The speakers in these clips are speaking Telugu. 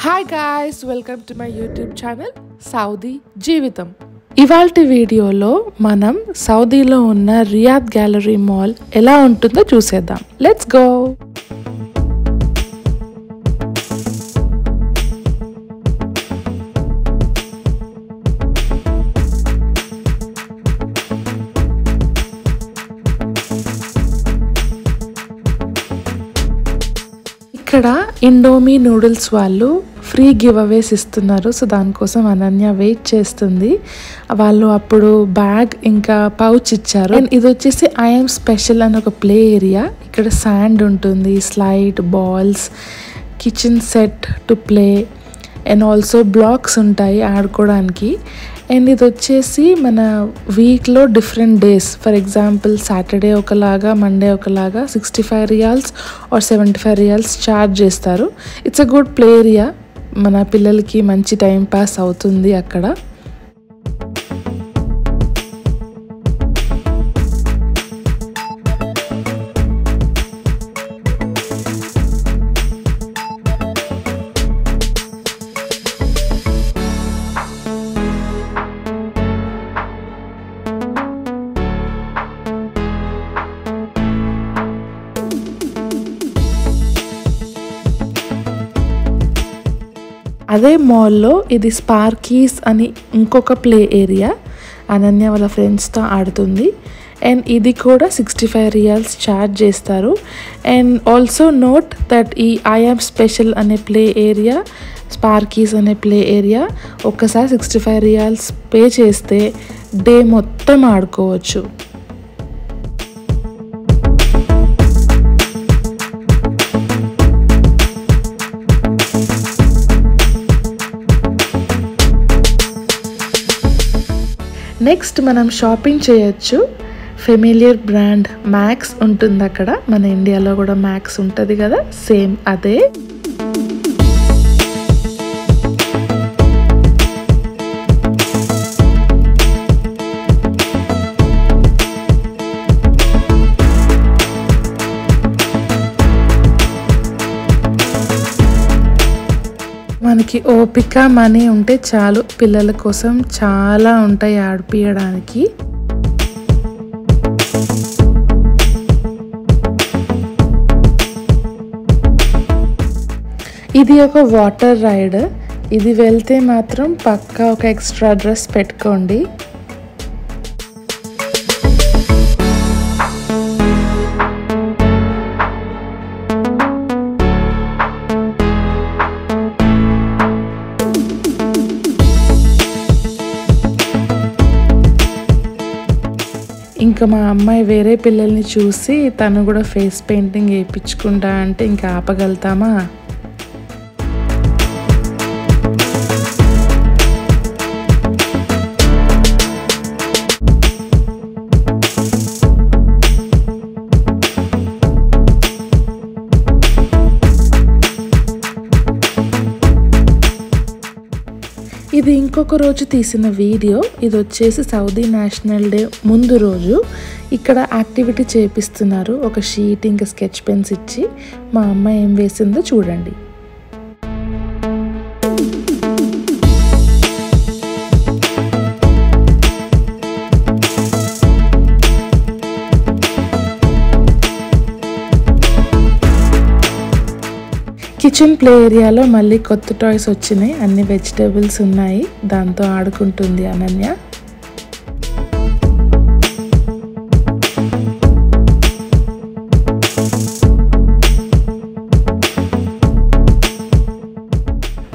Hi guys, welcome to my YouTube channel Saudi జీవితం. ఇవాల్టి వీడియోలో మనం సౌదీలో ఉన్న రియాద్ గ్యాలరీ మాల్ ఎలా ఉంటుందో చూసేద్దాం. Let's go. ఇక్కడ ఇండోమీ నూడిల్స్ వాళ్ళు ఫ్రీ గివ్ అవేస్ ఇస్తున్నారు. సో దానికోసం అనన్య వెయిట్ చేస్తుంది. వాళ్ళు అప్పుడు బ్యాగ్ ఇంకా పౌచ్ ఇచ్చారు. అండ్ ఇది వచ్చేసి ఐఎమ్ స్పెషల్ అని ఒక ప్లే ఏరియా. ఇక్కడ శాండ్ ఉంటుంది, slide, balls, kitchen set to play and also blocks ఉంటాయి ఆడుకోవడానికి. అండ్ ఇది వచ్చేసి మన వీక్లో different days, for example Saturday ఒకలాగా, మండే ఒకలాగా 65 రియాల్స్ ఆర్ 75 రియాల్స్ ఛార్జ్ చేస్తారు. It's a good play area. మన పిల్లలకి మంచి టైం పాస్ అవుతుంది అక్కడ. అదే మాల్లో ఇది స్పార్కీస్ అని ఇంకొక ప్లే ఏరియా. అనన్య వాళ్ళ ఫ్రెండ్స్తో ఆడుతుంది. అండ్ ఇది కూడా 65 రియాల్స్ ఛార్జ్ చేస్తారు. అండ్ ఆల్సో నోట్ దట్ ఈ ఐఎమ్ స్పెషల్ అనే ప్లే ఏరియా, స్పార్కీస్ అనే ప్లే ఏరియా ఒక్కసారి 65 రియాల్స్ పే చేస్తే డే మొత్తం ఆడుకోవచ్చు. నెక్స్ట్ మనం షాపింగ్ చేయొచ్చు. ఫెమిలియర్ బ్రాండ్ మ్యాక్స్ ఉంటుంది అక్కడ. మన ఇండియాలో కూడా మ్యాక్స్ ఉంటుంది కదా, సేమ్ అదే. మనకి ఓపిక, మనీ ఉంటే చాలు. పిల్లల కోసం చాలా ఉంటాయి ఆడిపియడానికి. ఇది ఒక వాటర్ రైడ్. ఇది వెళ్తే మాత్రం పక్కా ఒక ఎక్స్ట్రా డ్రెస్ పెట్టుకోండి. ఇంకా మా అమ్మాయి వేరే పిల్లల్ని చూసి తను కూడా ఫేస్ పెయింటింగ్ వేయించుకుంటా అంటే ఇంకా ఆపగలుగుతామా? ఇది ఇంకొక రోజు తీసిన వీడియో. ఇది వచ్చేసి సౌదీ నేషనల్ డే ముందు రోజు. ఇక్కడ యాక్టివిటీ చేపిస్తున్నారు. ఒక షీట్ ఇంకా స్కెచ్ పెన్స్ ఇచ్చి మా అమ్మ ఏం వేసిందో చూడండి. కిచెన్ ప్లే ఏరియాలో మళ్ళీ కొత్త టాయ్స్ వచ్చినాయి. అన్ని వెజిటేబుల్స్ ఉన్నాయి. దాంతో ఆడుకుంటుంది అనన్య.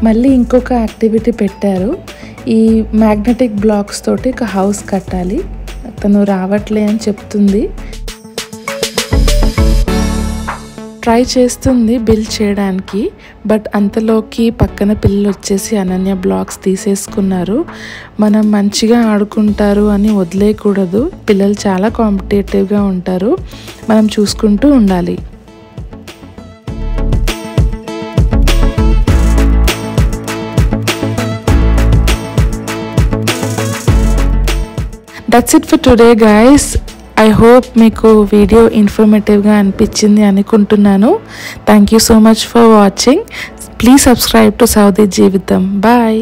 మళ్ళీ ఇంకొక యాక్టివిటీ పెట్టారు. ఈ మ్యాగ్నెటిక్ బ్లాక్స్ తోటి ఒక హౌస్ కట్టాలి. తను రావట్లే అని చెప్తుంది. ట్రై చేస్తుంది బిల్డ్ చేయడానికి. బట్ అంతలోకి పక్కన పిల్లలు వచ్చేసి అనన్య బ్లాక్స్ తీసేసుకున్నారు. మనం మంచిగా ఆడుకుంటారు అని వదిలేయకూడదు. పిల్లలు చాలా కాంపిటేటివ్గా ఉంటారు. మనం చూసుకుంటూ ఉండాలి. That's it for today guys. I hope meeku video informative ga anpichindi anukuntunnanu. Thank you so much for watching. Please subscribe to Saudi జీవితం. బాయ్.